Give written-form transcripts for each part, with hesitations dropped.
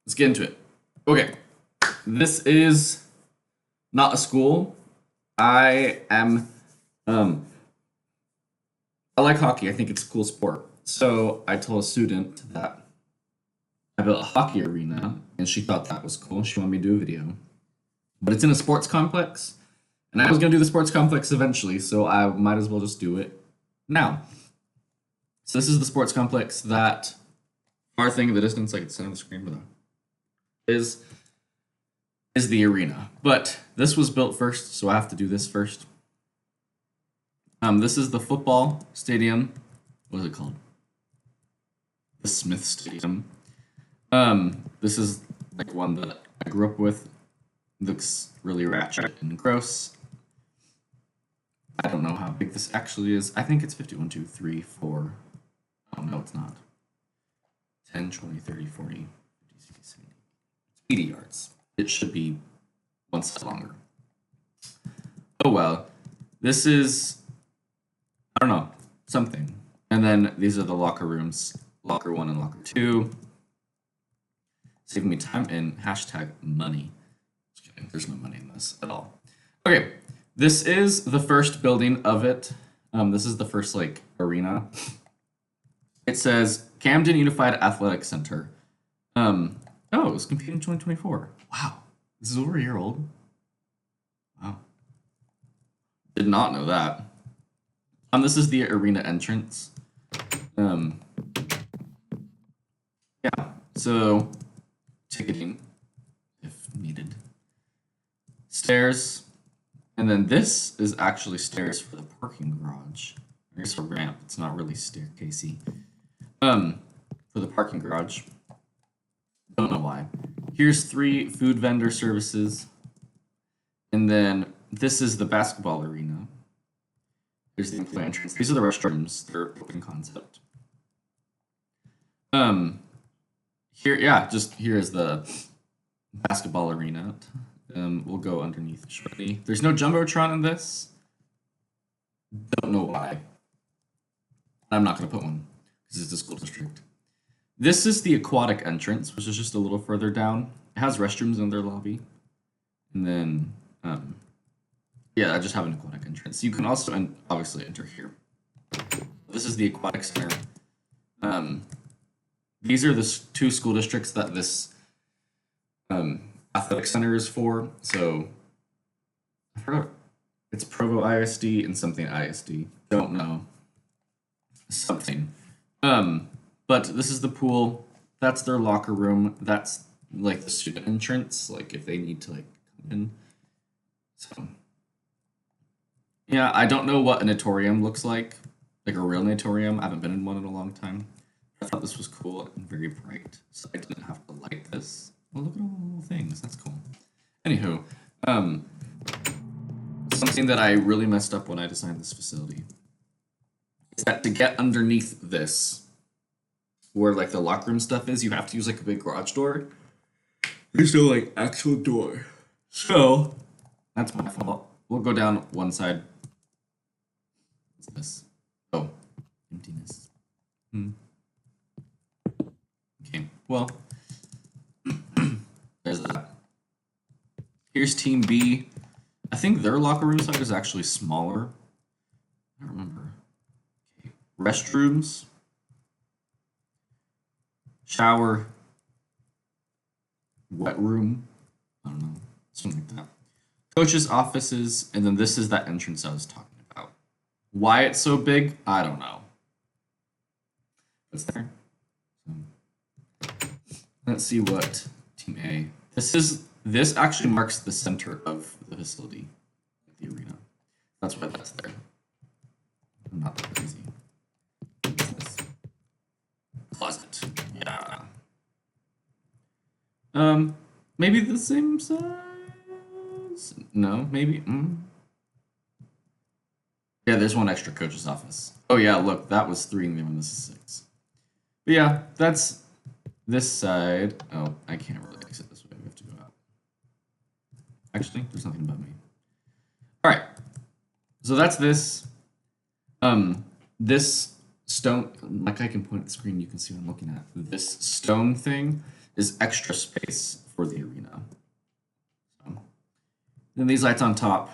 let's get into it. Okay, this is not a school. I am, um, I like hockey. I think it's a cool sport. So I told a student that I built a hockey arena, and she thought that was cool. She wanted me to do a video, but it's in a sports complex, and I was gonna do the sports complex eventually, so I might as well just do it now. So this is the sports complex that far thing in the distance, like it's center of the screen, but is is the arena. But this was built first, so I have to do this first. This is the football stadium. What is it called? The Smith Stadium. This is like one that I grew up with. Looks really ratchet and gross. I don't know how big this actually is. I think it's 51, 2, 3, 4. Oh, no, it's not. 10, 20, 30, 40, 50, 60, 70. It's 80 yards. It should be one side longer. Oh, well. This is, I don't know, something. And then these are the locker rooms. Locker 1 and locker 2. Saving me time and hashtag money. Just kidding. There's no money in this at all. Okay. This is the first building of it. This is the first, like, arena. It says Camden Unified Athletic Center. Oh, it was competing in 2024. Wow. This is over a year old. Wow. Did not know that. This is the arena entrance. Yeah. So, ticketing, if needed. Stairs. And then this is actually stairs for the parking garage. I guess a ramp. It's not really staircasey. For the parking garage. Don't know why. Here's 3 food vendor services. And then this is the basketball arena. There's the employee entrance. These are the restrooms. They're open concept. Here, yeah, just here is the basketball arena. We'll go underneath shortly. There's no Jumbotron in this. Don't know why. I'm not going to put one because it's a school district. This is the aquatic entrance, which is just a little further down. It has restrooms in their lobby. And then, yeah, I just have an aquatic entrance. You can also obviously enter here. This is the aquatic center. These are the 2 school districts that this athletic center is for. So I forgot. It's Provo ISD and something ISD. Don't know. Something. But this is the pool. That's their locker room. That's like the student entrance, like if they need to like come in. So yeah, I don't know what a natorium looks like a real natorium. I haven't been in one in a long time. I thought this was cool and very bright, so I didn't have to light this. Oh, look at all the little things. That's cool. Anywho, something that I really messed up when I designed this facility is that to get underneath this, where like the locker room stuff is, you have to use like a big garage door. There's no like actual door. So that's my fault. We'll go down one side. What's this? Oh, emptiness. Okay, well, there's that. Here's Team B. I think their locker room side is actually smaller. I don't remember. Okay. Restrooms. Shower. Wet room. I don't know. Something like that. Coaches' offices. And then this is that entrance I was talking about. Why it's so big, I don't know. What's there? Let's see what Team A. This actually marks the center of the facility, the arena. That's why that's there. I'm not that crazy. What's this? Closet. Yeah. Maybe the same size? No, maybe. Yeah, there's one extra coach's office. Oh yeah, look, that was 3 and the one this is 6. But yeah, that's this side. Oh, I can't really exit this way. We have to go out. Actually, there's nothing above me. All right. So that's this. This stone, like I can point at the screen, you can see what I'm looking at. This stone thing is extra space for the arena. So, then these lights on top,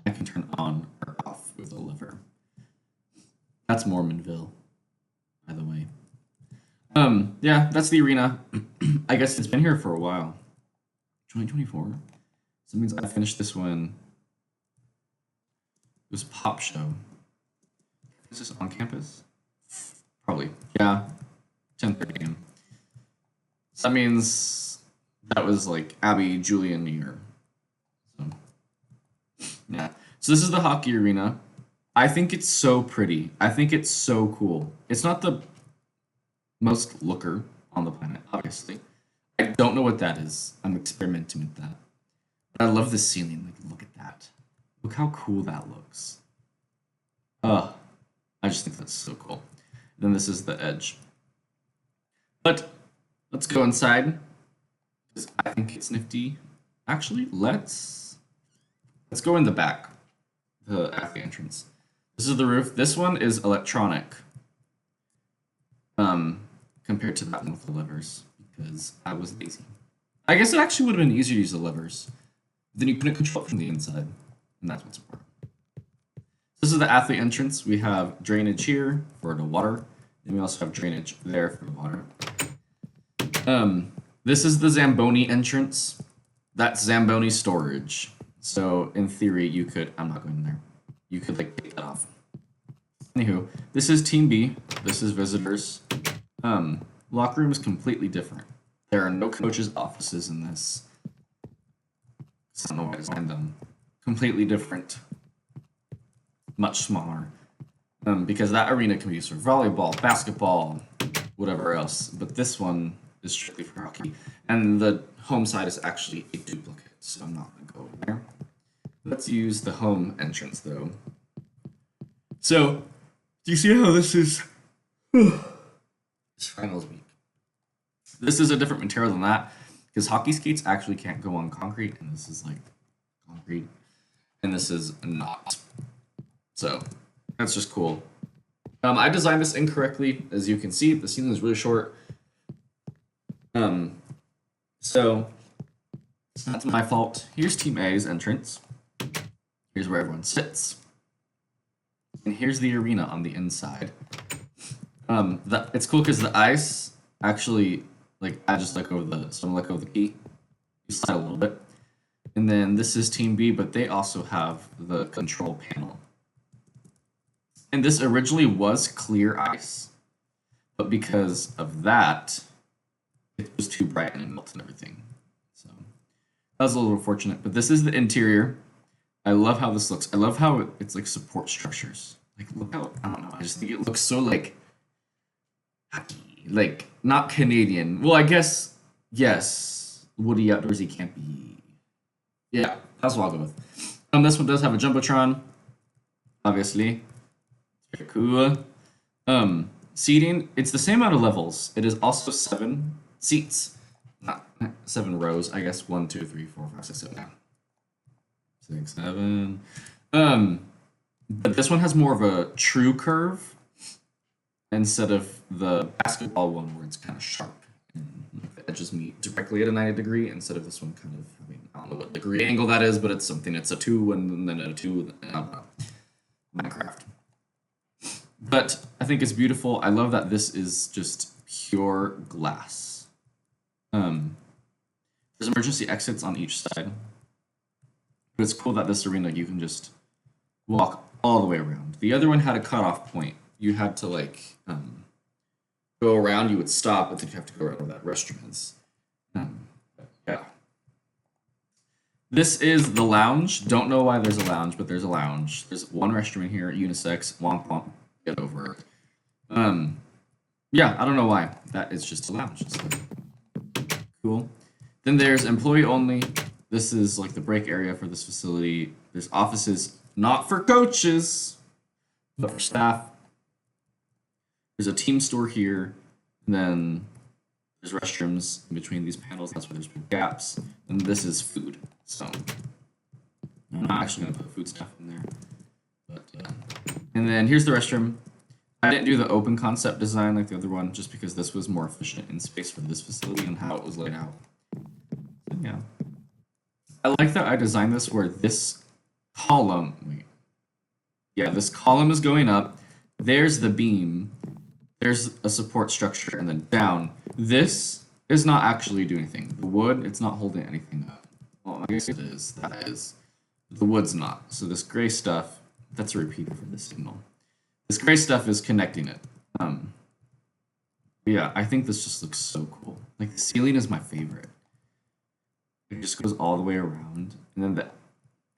I can turn on or off with a lever. That's Mormonville, by the way. Yeah, that's the arena. I guess it's been here for a while. 2024. So it means I finished this one. It was Pop Show. Is this on campus? Probably. Yeah. 10:30 a.m. So that means that was like Abby, Julian year. So yeah. So this is the hockey arena. I think it's so pretty. I think it's so cool. It's not the most looker on the planet, obviously. I don't know what that is. I'm experimenting with that. But I love the ceiling. Like, look at that. Look how cool that looks. I just think that's so cool. Then this is the edge. But let's go inside, because I think it's nifty. Actually, let's go in the back, at the entrance. This is the roof. This one is electronic, compared to that one with the levers, because I was lazy. I guess it actually would have been easier to use the levers. Then you couldn't control it from the inside, and that's what's important. This is the athlete entrance. We have drainage here for the water, and we also have drainage there for the water. This is the Zamboni entrance. That's Zamboni storage. So in theory, you could, I'm not going there. You could like take that off. Anywho, this is Team B. This is visitors. Locker room is completely different. There are no coaches' offices in this. I don't know why I designed them. Completely different. Much smaller. Because that arena can be used for volleyball, basketball, whatever else. But this one is strictly for hockey. And the home side is actually a duplicate, so I'm not going to go over there. Let's use the home entrance, though. So, do you see how this is... This finals week. This is a different material than that, because hockey skates actually can't go on concrete, and this is like concrete, and this is not. So, that's just cool. I designed this incorrectly, as you can see. The ceiling is really short. So that's my fault. Here's Team A's entrance. Here's where everyone sits. And here's the arena on the inside. It's cool because the ice actually, like, I just let go of the key. You slide a little bit. And then this is Team B, but they also have the control panel. And this originally was clear ice, but because of that, it was too bright and it melted everything. So that was a little unfortunate, but this is the interior. I love how this looks. I love how it's like support structures. Like, look how, I don't know, I just think it looks so like hockey, like not Canadian. Well, I guess, yes, woody outdoorsy campy. Yeah, that's what I'll go with. This one does have a Jumbotron, obviously. Very cool. Seating, it's the same amount of levels. It is also 7 seats. Not 7 rows, I guess. 1, 2, 3, 4, 5, 6, 7, 6, 7. But this one has more of a true curve instead of the basketball one where it's kind of sharp. And like, the edges meet directly at a 90 degree instead of this one kind of, I mean, I don't know what degree angle that is, but it's something. It's a 2 and then a 2. I don't know. Minecraft. But I think it's beautiful. I love that this is just pure glass. There's emergency exits on each side. But it's cool that this arena, you can just walk all the way around. The other one had a cutoff point. You had to, like, go around. You would stop, but then you have to go around where that restroom is. Yeah. This is the lounge. Don't know why there's a lounge, but there's a lounge. There's one restroom in here, unisex, womp womp. Get over it. Yeah, I don't know why. That is just a lounge. So, cool. Then there's employee only. This is like the break area for this facility. There's offices not for coaches, but for staff. There's a team store here. And then there's restrooms in between these panels. That's where there's big gaps. And this is food. So I'm not actually going to put food stuff in there. But and then here's the restroom. I didn't do the open concept design like the other one, just because this was more efficient in space for this facility and how it was laid out. So, yeah. I like that I designed this where this column, wait, yeah, this column is going up. There's the beam. There's a support structure, and then down. This is not actually doing anything. The wood, it's not holding anything up. Well, I guess it is. That is. The wood's not. So this gray stuff, that's a repeater for the signal. This gray stuff is connecting it. Yeah, I think this just looks so cool. Like the ceiling is my favorite. It just goes all the way around, and then the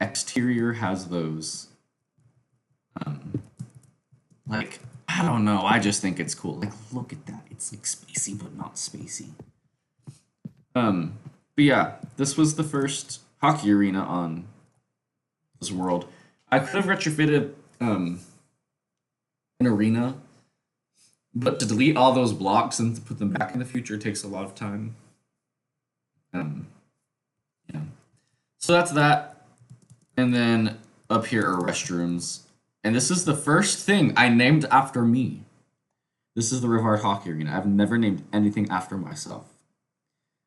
exterior has those. Like I don't know. I just think it's cool. Like look at that. It's like spacey, but not spacey. But yeah, this was the first hockey arena on this world. I could have retrofitted an arena, but to delete all those blocks and to put them back in the future takes a lot of time. Yeah. So that's that. And then up here are restrooms. And this is the first thing I named after me. This is the Rivard Hockey Arena. I've never named anything after myself.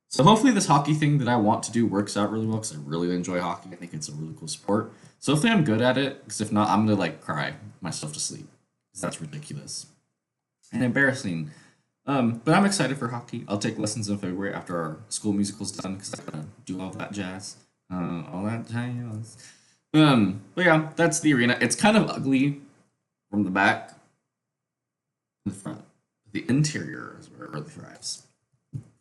So hopefully this hockey thing that I want to do works out really well because I really enjoy hockey. I think it's a really cool sport. So hopefully I'm good at it, because if not, I'm going to like cry myself to sleep. That's ridiculous and embarrassing. But I'm excited for hockey. I'll take lessons in February after our school musical's done, because I gotta do all that jazz. All that jazz. But yeah, that's the arena. It's kind of ugly from the back and the front. The interior is where it really thrives.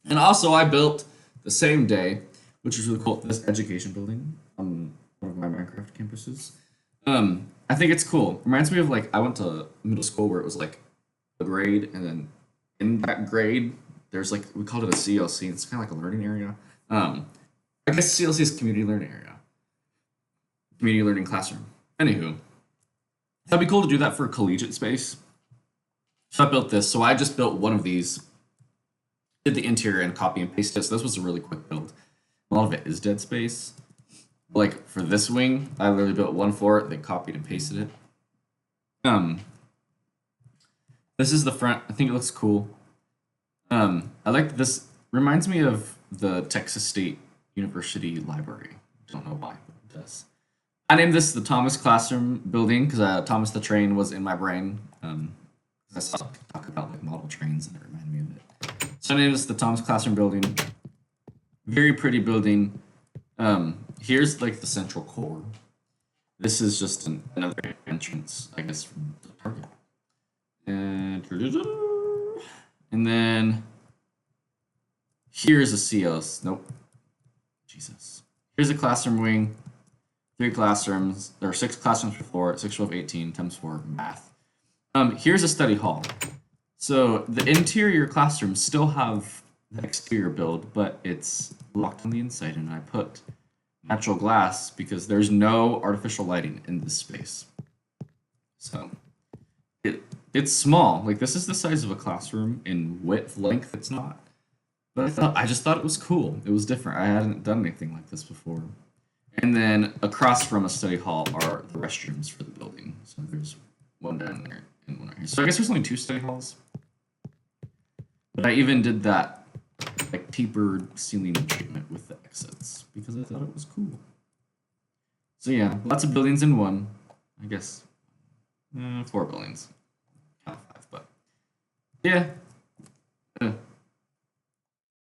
And also, I built the same day, which is really cool, this education building on one of my Minecraft campuses. I think it's cool. It reminds me of like I went to middle school where it was like a grade, and then in that grade there's like we called it a CLC. It's kind of like a learning area. I guess CLC is community learning area, community learning classroom. Anywho, that'd be cool to do that for a collegiate space. So I built this. So I just built one of these, did the interior and copy and paste it. So this was a really quick build. A lot of it is dead space. Like for this wing, I literally built one floor, then copied and pasted it. This is the front. I think it looks cool. I like this. Reminds me of the Texas State University Library. Don't know why, but it does. I named this the Thomas Classroom Building because Thomas the Train was in my brain. I saw talk about like model trains, and it reminded me of it. So I named this the Thomas Classroom Building. Very pretty building. Here's like the central core. This is just another entrance, I guess, from the Target. And then here's a CS. Nope. Jesus. Here's a classroom wing. 3 classrooms. There are 6 classrooms per floor. 6, 12, 18 times 4 math. Here's a study hall. So the interior classrooms still have the exterior build, but it's locked on the inside, and I put natural glass because there's no artificial lighting in this space. So it's small. Like this is the size of a classroom in width, length it's not. But I just thought it was cool. It was different. I hadn't done anything like this before. And then across from a study hall are the restrooms for the building. So there's one down there and one right here. So I guess there's only 2 study halls. But I even did that like tapered ceiling treatment with the exits because I thought it was cool. So yeah, lots of buildings in one. I guess 4 buildings. Not 5, but yeah.